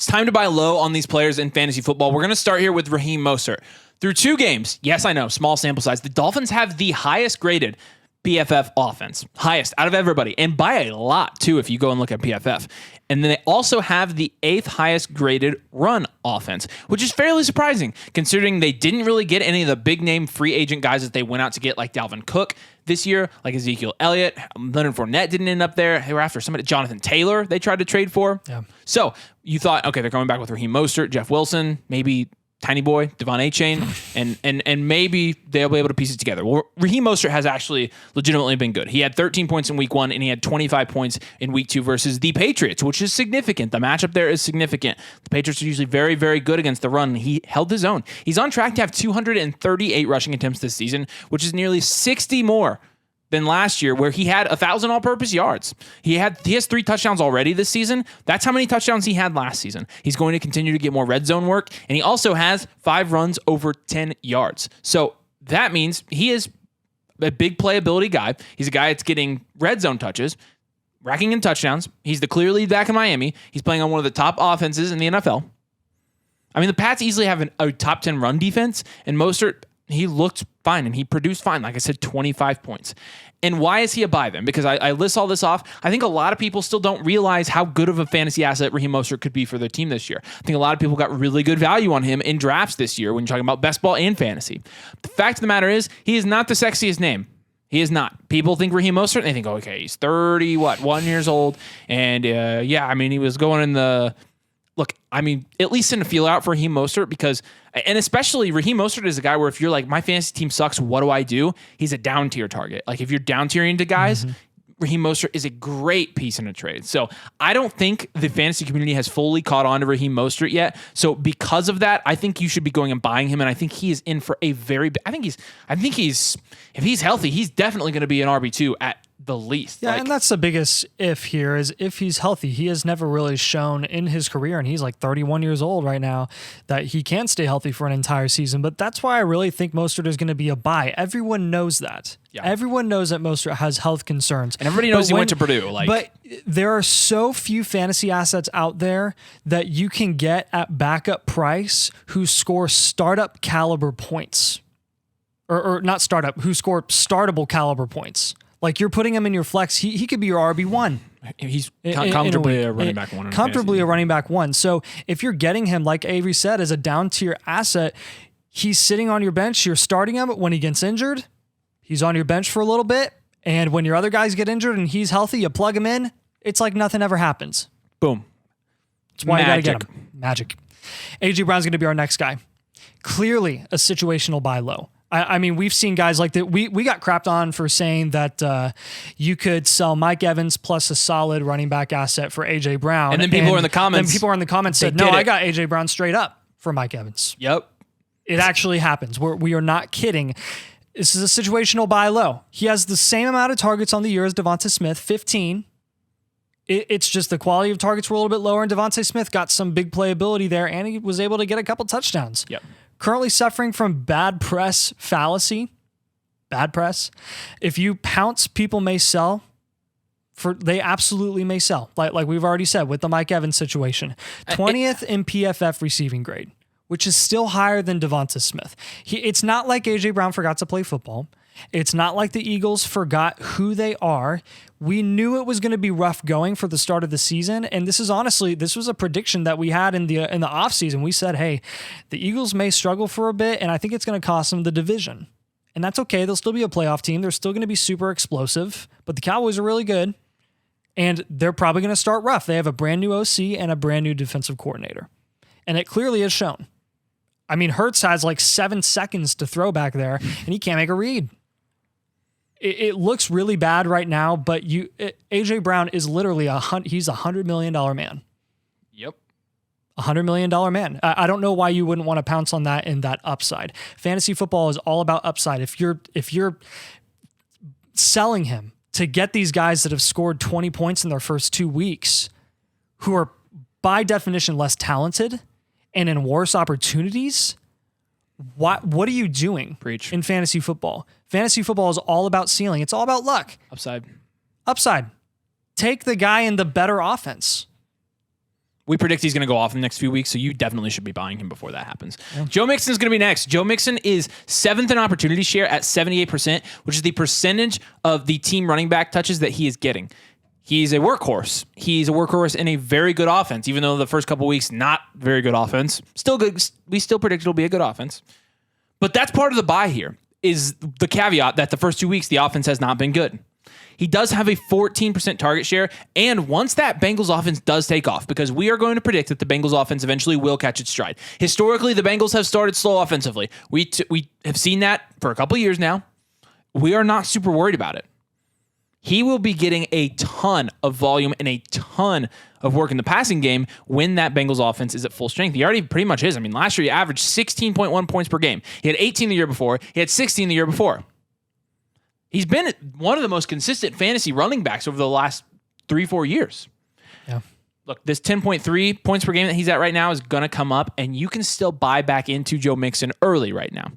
It's time to buy low on these players in fantasy football. We're going to start here with Raheem Mostert. Through 2 games, yes, I know, small sample size, the Dolphins have the highest graded PFF offense. Highest out of everybody. And by a lot, too, if you go and look at PFF. And then they also have the 8th highest graded run offense, which is fairly surprising, considering they didn't really get any of the big-name free agent guys that they went out to get, like Dalvin Cook this year, like Ezekiel Elliott. Leonard Fournette didn't end up there. They were after somebody, Jonathan Taylor, they tried to trade for. Yeah. So you thought, okay, they're coming back with Raheem Mostert, Jeff Wilson, maybe Tiny Boy, Devon A-Chain, and maybe they'll be able to piece it together. Well, Raheem Mostert has actually legitimately been good. He had 13 points in week 1, and he had 25 points in week 2 versus the Patriots, which is significant. The matchup there is significant. The Patriots are usually very, very good against the run. He held his own. He's on track to have 238 rushing attempts this season, which is nearly 60 more than last year, where he had 1,000 all-purpose yards. He has 3 touchdowns already this season. That's how many touchdowns he had last season. He's going to continue to get more red zone work, and he also has 5 runs over 10 yards. So that means he is a big playability guy. He's a guy that's getting red zone touches, racking in touchdowns. He's the clear lead back in Miami. He's playing on one of the top offenses in the NFL. I mean, the Pats easily have a top 10 run defense, and Mostert, he looked fine and he produced fine. Like I said, 25 points. And why is he a buy then? Because I list all this off. I think a lot of people still don't realize how good of a fantasy asset Raheem Mostert could be for their team this year. I think a lot of people got really good value on him in drafts this year when you're talking about best ball and fantasy. The fact of the matter is, he is not the sexiest name. He is not. People think Raheem Mostert, and they think, okay, he's 1 years old. And he was going in the... Look, I mean, at least in a feel out for Raheem Mostert, because, and especially Raheem Mostert is a guy where if you're like, my fantasy team sucks, what do I do? He's a down tier target. Like if you're down tiering to guys, Raheem Mostert is a great piece in a trade. So I don't think the fantasy community has fully caught on to Raheem Mostert yet. So because of that, I think you should be going and buying him. And I think he is in for a very, I think he's, if he's healthy, he's definitely going to be an RB2 at the least. Yeah, and that's the biggest if here is if he's healthy. He has never really shown in his career, and he's like 31 years old right now, that he can stay healthy for an entire season. But that's why I really think Mostert is going to be a buy. Everyone knows that. Yeah. Everyone knows that Mostert has health concerns. And everybody knows he went to Purdue. But there are so few fantasy assets out there that you can get at backup price who score startup caliber points. Or not startup, who score startable caliber points. Like you're putting him in your flex, he could be your RB1. He's comfortably a running back 1. Comfortably a running back 1. So if you're getting him, like Avery said, as a down tier asset, he's sitting on your bench. You're starting him when he gets injured. He's on your bench for a little bit. And when your other guys get injured and he's healthy, you plug him in. It's like nothing ever happens. Boom. That's why you got to get him. Magic. A.J. Brown's going to be our next guy. Clearly a situational buy low. I mean, we've seen guys like that. We got crapped on for saying that you could sell Mike Evans plus a solid running back asset for A.J. Brown. And then people were in the comments. Said, no, I got A.J. Brown straight up for Mike Evans. Yep. It actually happens. We are not kidding. This is a situational buy low. He has the same amount of targets on the year as Javonte Smith, 15. It's just the quality of targets were a little bit lower, and Javonte Smith got some big playability there, and he was able to get a couple touchdowns. Yep. Currently suffering from bad press fallacy. Bad press. If you pounce, people may sell. They absolutely may sell. Like we've already said with the Mike Evans situation. 20th in PFF receiving grade, which is still higher than Devonta Smith. It's not like A.J. Brown forgot to play football. It's not like the Eagles forgot who they are. We knew it was going to be rough going for the start of the season, and this was a prediction that we had in the offseason. We said, hey, the Eagles may struggle for a bit, and I think it's going to cost them the division. And that's okay. They'll still be a playoff team. They're still going to be super explosive, but the Cowboys are really good, and they're probably going to start rough. They have a brand new OC and a brand new defensive coordinator, and it clearly is shown. I mean, Hurts has like 7 seconds to throw back there, and he can't make a read. It looks really bad right now, but A.J. Brown is literally he's a $100 million man. Yep. $100 million man. I don't know why you wouldn't want to pounce on that in that upside. Fantasy football is all about upside. If you're selling him to get these guys that have scored 20 points in their first 2 weeks, who are by definition less talented and in worse opportunities, what are you doing? Preach. In fantasy football? Fantasy football is all about ceiling. It's all about luck. Upside. Take the guy in the better offense. We predict he's going to go off in the next few weeks, so you definitely should be buying him before that happens. Yeah. Joe Mixon is going to be next. Joe Mixon is 7th in opportunity share at 78%, which is the percentage of the team running back touches that he is getting. He's a workhorse. He's a workhorse in a very good offense, even though the first couple weeks, not very good offense. Still good. We still predict it'll be a good offense. But that's part of the buy here, is the caveat that the first 2 weeks, the offense has not been good. He does have a 14% target share, and once that Bengals offense does take off, because we are going to predict that the Bengals offense eventually will catch its stride. Historically, the Bengals have started slow offensively. We have seen that for a couple years now. We are not super worried about it. He will be getting a ton of volume and a ton of work in the passing game when that Bengals offense is at full strength. He already pretty much is. I mean, last year he averaged 16.1 points per game. He had 18 the year before. He had 16 the year before. He's been one of the most consistent fantasy running backs over the last 3-4 years. Yeah. Look, this 10.3 points per game that he's at right now is going to come up, and you can still buy back into Joe Mixon early right now.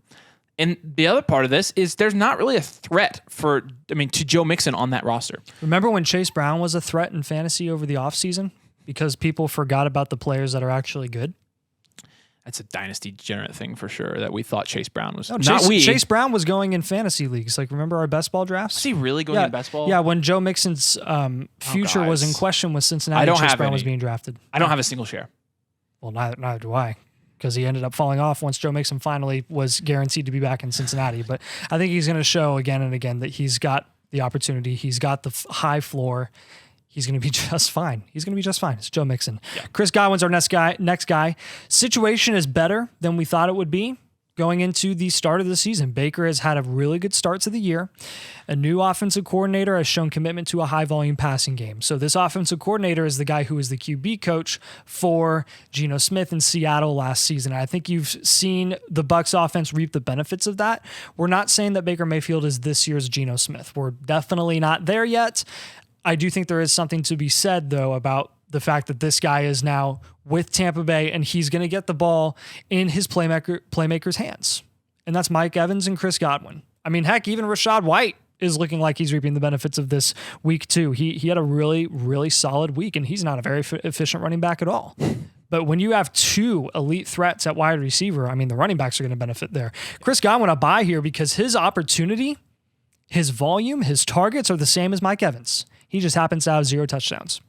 And the other part of this is there's not really a threat to Joe Mixon on that roster. Remember when Chase Brown was a threat in fantasy over the offseason because people forgot about the players that are actually good? That's a dynasty degenerate thing for sure, that we thought Chase Brown was. Chase Brown was going in fantasy leagues. Like, remember our best ball drafts? Was he really going in best ball? Yeah, when Joe Mixon's future was in question with Cincinnati, Chase Brown was being drafted. I don't have a single share. Well, neither do I, because he ended up falling off once Joe Mixon finally was guaranteed to be back in Cincinnati. But I think he's going to show again and again that he's got the opportunity. He's got the high floor. He's going to be just fine. He's going to be just fine. It's Joe Mixon. Yeah. Chris Godwin's our next guy. Situation is better than we thought it would be going into the start of the season. Baker has had a really good start to the year. A new offensive coordinator has shown commitment to a high-volume passing game. So this offensive coordinator is the guy who was the QB coach for Geno Smith in Seattle last season. I think you've seen the Bucs offense reap the benefits of that. We're not saying that Baker Mayfield is this year's Geno Smith. We're definitely not there yet. I do think there is something to be said, though, about the fact that this guy is now with Tampa Bay and he's going to get the ball in his playmakers' hands. And that's Mike Evans and Chris Godwin. I mean, heck, even Rachaad White is looking like he's reaping the benefits of this week, too. He had a really, really solid week, and he's not a very efficient running back at all. But when you have two elite threats at wide receiver, I mean, the running backs are going to benefit there. Chris Godwin, I buy here because his opportunity, his volume, his targets are the same as Mike Evans. He just happens to have 0 touchdowns.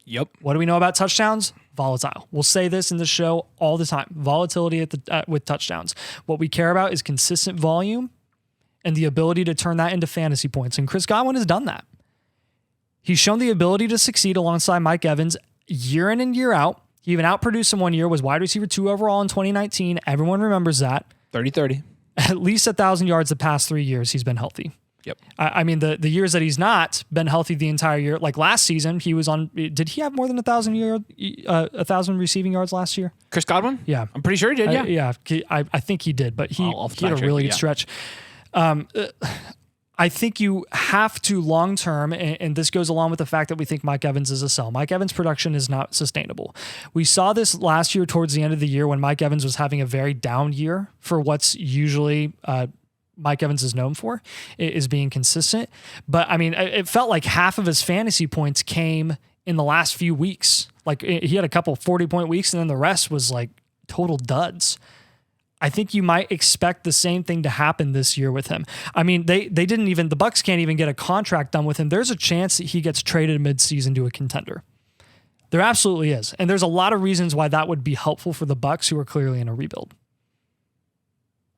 Yep. What do we know about touchdowns? Volatile. We'll say this in the show all the time. Volatility with touchdowns. What we care about is consistent volume and the ability to turn that into fantasy points. And Chris Godwin has done that. He's shown the ability to succeed alongside Mike Evans year in and year out. He even outproduced him one year, was wide receiver 2 overall in 2019. Everyone remembers that. 30-30. At least 1,000 yards the past 3 years he's been healthy. Yep. I mean, the years that he's not been healthy the entire year, like last season, he was on. Did he have more than 1,000 receiving yards last year? Chris Godwin? Yeah, I'm pretty sure he did. Yeah, I think he did, but he had a really good stretch. I think you have to long term, and this goes along with the fact that we think Mike Evans is a sell. Mike Evans' production is not sustainable. We saw this last year towards the end of the year when Mike Evans was having a very down year for what's usually Mike Evans is known for, is being consistent. But I mean, it felt like half of his fantasy points came in the last few weeks. Like he had a couple 40-point weeks, and then the rest was like total duds. I think you might expect the same thing to happen this year with him. I mean, the Bucs can't even get a contract done with him. There's a chance that he gets traded mid-season to a contender. There absolutely is. And there's a lot of reasons why that would be helpful for the Bucs, who are clearly in a rebuild.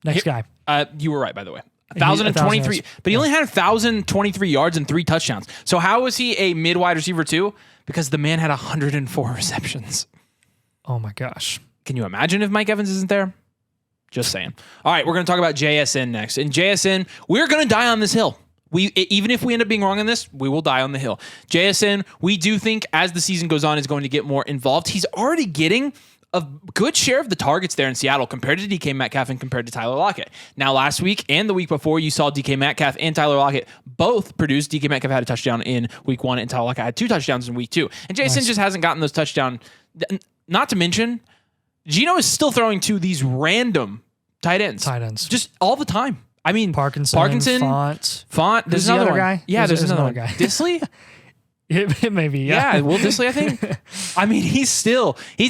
Next guy. You were right, by the way. 1,023, but he only had 1,023 yards and 3 touchdowns. So how was he a mid-wide receiver too? Because the man had 104 receptions. Oh my gosh. Can you imagine if Mike Evans isn't there? Just saying. All right, we're going to talk about JSN next. And JSN, we're going to die on this hill. Even if we end up being wrong on this, we will die on the hill. JSN, we do think as the season goes on, is going to get more involved. He's already getting a good share of the targets there in Seattle compared to DK Metcalf and compared to Tyler Lockett. Now, last week and the week before, you saw DK Metcalf and Tyler Lockett both produce. DK Metcalf had a touchdown in week 1, and Tyler Lockett had 2 touchdowns in week 2. And Jason just hasn't gotten those touchdowns. Not to mention, Geno is still throwing to these random tight ends. Just all the time. I mean, Parkinson, Font. There's the another other guy. Yeah, there's another guy. Disley? It may be, yeah. Yeah, Will Dissly, I think. I mean, he's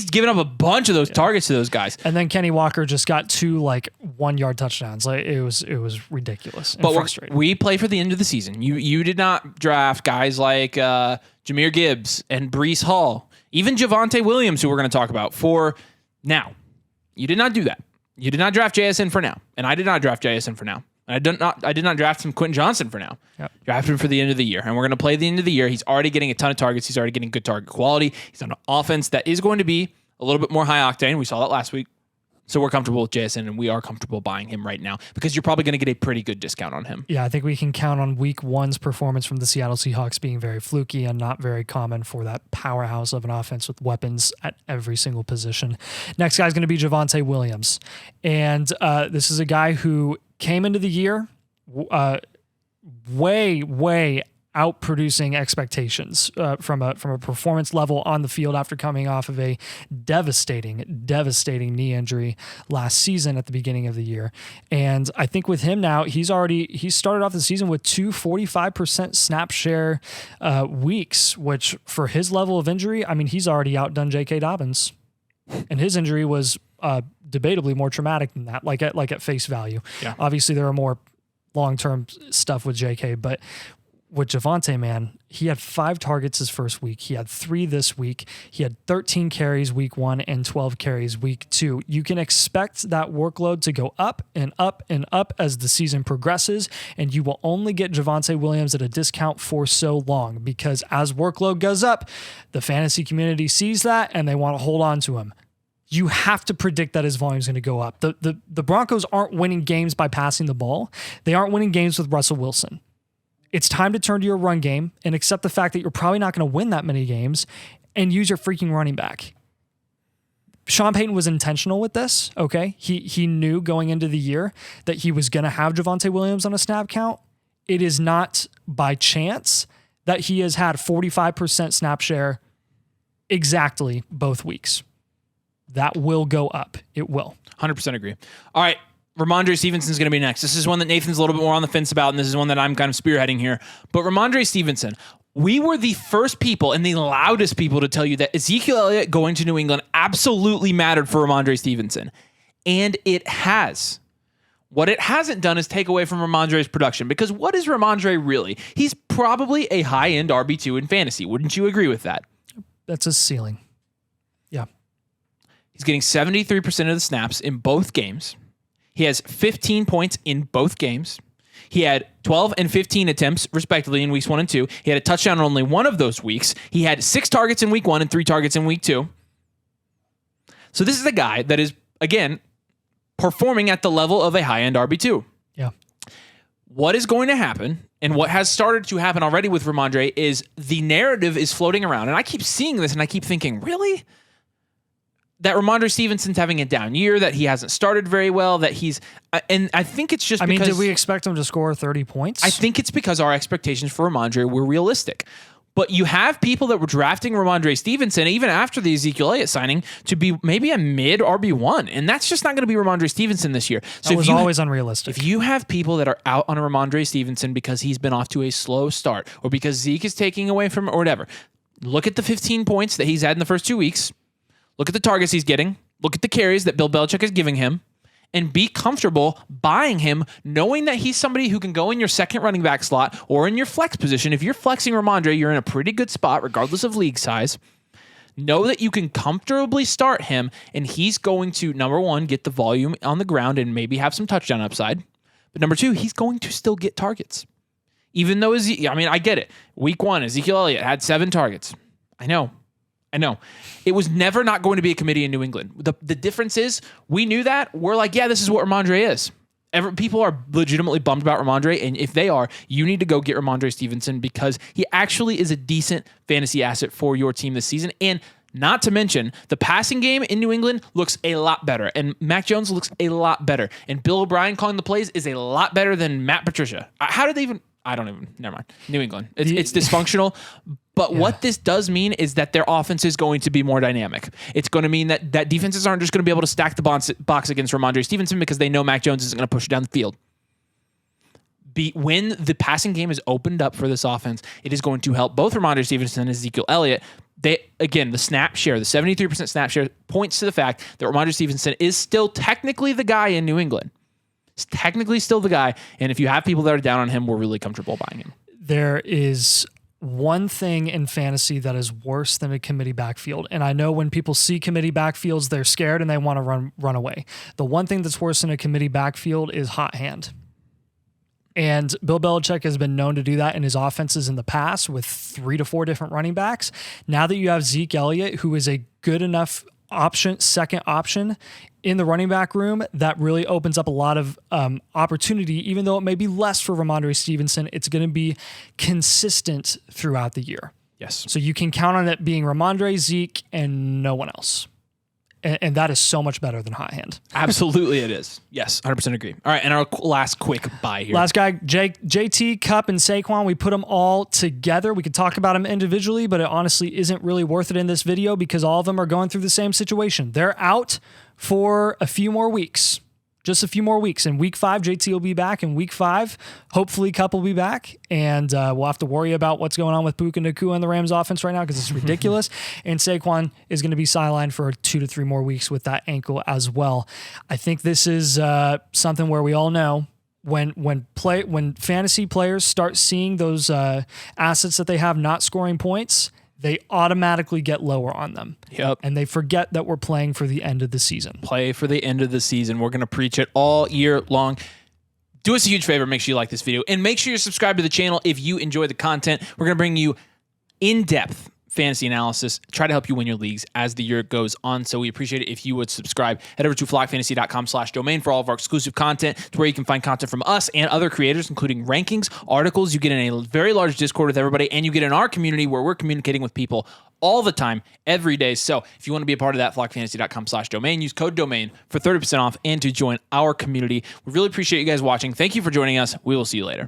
given up a bunch of those targets to those guys. And then Kenny Walker just got 2 1-yard touchdowns. Like it was ridiculous and frustrating. We play for the end of the season. You did not draft guys like Jahmyr Gibbs and Breece Hall, even Javonte Williams, who we're going to talk about, for now. You did not do that. You did not draft JSN for now, and I did not draft JSN for now. I did not draft him Quentin Johnson for now. Yep. Drafted him for the end of the year. And we're going to play the end of the year. He's already getting a ton of targets. He's already getting good target quality. He's on an offense that is going to be a little bit more high octane. We saw that last week. So we're comfortable with JSN, and we are comfortable buying him right now because you're probably going to get a pretty good discount on him. Yeah, I think we can count on week 1's performance from the Seattle Seahawks being very fluky and not very common for that powerhouse of an offense with weapons at every single position. Next guy's going to be Javonte Williams. And this is a guy who came into the year way outproducing expectations from a performance level on the field after coming off of a devastating knee injury last season at the beginning of the year. And I think with him now, he started off the season with 2 45% snap share weeks, which for his level of injury, I mean, he's already outdone J.K. Dobbins. And his injury was debatably more traumatic than that, like at face value. Yeah. Obviously, there are more long-term stuff with JK, but with Javonte, man, he had 5 targets his first week. He had 3 this week. He had 13 carries week 1 and 12 carries week 2. You can expect that workload to go up and up and up as the season progresses, and you will only get Javonte Williams at a discount for so long because as workload goes up, the fantasy community sees that and they want to hold on to him. You have to predict that his volume is going to go up. The Broncos aren't winning games by passing the ball. They aren't winning games with Russell Wilson. It's time to turn to your run game and accept the fact that you're probably not going to win that many games and use your freaking running back. Sean Payton was intentional with this, okay? He knew going into the year that he was going to have Javonte Williams on a snap count. It is not by chance that he has had 45% snap share exactly both weeks. That will go up. It will. 100% agree. All right. Rhamondre Stevenson is going to be next. This is one that Nathan's a little bit more on the fence about, and this is one that I'm kind of spearheading here. But Rhamondre Stevenson, we were the first people and the loudest people to tell you that Ezekiel Elliott going to New England absolutely mattered for Rhamondre Stevenson. And it has. What it hasn't done is take away from Rhamondre's production, because what is Rhamondre really? He's probably a high-end RB2 in fantasy. Wouldn't you agree with that? That's his ceiling. Yeah. He's getting 73% of the snaps in both games. He has 15 points in both games. He had 12 and 15 attempts, respectively, in weeks 1 and 2. He had a touchdown in only one of those weeks. He had 6 targets in week 1 and 3 targets in week 2. So this is a guy that is, again, performing at the level of a high-end RB2. Yeah. What is going to happen, and what has started to happen already with Rhamondre, is the narrative is floating around. And I keep seeing this, and I keep thinking, really? That Rhamondre Stevenson's having a down year, that he hasn't started very well, that he's... And I think it's just because... I mean, did we expect him to score 30 points? I think it's because our expectations for Rhamondre were realistic. But you have people that were drafting Rhamondre Stevenson, even after the Ezekiel Elliott signing, to be maybe a mid RB1. And that's just not going to be Rhamondre Stevenson this year. So that was always unrealistic. If you have people that are out on a Rhamondre Stevenson because he's been off to a slow start, or because Zeke is taking away from him, or whatever, look at the 15 points that he's had in the first 2 weeks. Look at the targets he's getting. Look at the carries that Bill Belichick is giving him. And be comfortable buying him, knowing that he's somebody who can go in your second running back slot or in your flex position. If you're flexing Rhamondre, you're in a pretty good spot, regardless of league size. Know that you can comfortably start him, and he's going to, number one, get the volume on the ground and maybe have some touchdown upside. But number two, he's going to still get targets. Even though, I get it. Week 1, Ezekiel Elliott had 7 targets. I know. It was never not going to be a committee in New England. The difference is, we knew that. We're like, yeah, this is what Rhamondre is. People are legitimately bummed about Rhamondre, and if they are, you need to go get Rhamondre Stevenson, because he actually is a decent fantasy asset for your team this season. And not to mention, the passing game in New England looks a lot better, and Mac Jones looks a lot better, and Bill O'Brien calling the plays is a lot better than Matt Patricia. How did they even... never mind. New England. It's dysfunctional. But what this does mean is that their offense is going to be more dynamic. It's going to mean that defenses aren't just going to be able to stack the box against Rhamondre Stevenson because they know Mac Jones isn't going to push it down the field. when the passing game is opened up for this offense, it is going to help both Rhamondre Stevenson and Ezekiel Elliott. The snap share, the 73% snap share points to the fact that Rhamondre Stevenson is still technically the guy in New England. He's technically still the guy. And if you have people that are down on him, we're really comfortable buying him. There is one thing in fantasy that is worse than a committee backfield. And I know when people see committee backfields, they're scared and they want to run away. The one thing that's worse than a committee backfield is hot hand. And Bill Belichick has been known to do that in his offenses in the past with 3 to 4 different running backs. Now that you have Zeke Elliott, who is a good enough second option in the running back room, that really opens up a lot of opportunity. Even though it may be less for Rhamondre Stevenson, it's going to be consistent throughout the year. Yes. So you can count on it being Rhamondre, Zeke, and no one else. And that is so much better than hot hand. Absolutely it is. Yes, 100% agree. All right, and our last quick buy here. Last guy, JT, Kupp, and Saquon. We put them all together. We could talk about them individually, but it honestly isn't really worth it in this video because all of them are going through the same situation. They're out for a few more weeks. Just a few more weeks. In week 5, JT will be back. In week 5, hopefully Kupp will be back. And we'll have to worry about what's going on with Puka Nacua and the Rams offense right now because it's ridiculous. And Saquon is going to be sidelined for 2 to 3 more weeks with that ankle as well. I think this is something where we all know when fantasy players start seeing those assets that they have not scoring points, they automatically get lower on them. Yep. And they forget that we're playing for the end of the season. Play for the end of the season. We're going to preach it all year long. Do us a huge favor. Make sure you like this video. And make sure you're subscribed to the channel if you enjoy the content. We're going to bring you in-depth fantasy analysis, try to help you win your leagues as the year goes on. So we appreciate it if you would subscribe. Head over to flockfantasy.com/domain for all of our exclusive content. It's where you can find content from us and other creators, including rankings, articles. You get in a very large Discord with everybody, and you get in our community where we're communicating with people all the time, every day. So if you want to be a part of that, flockfantasy.com/domain, use code domain for 30% off and to join our community. We really appreciate you guys watching. Thank you for joining us. We will see you later.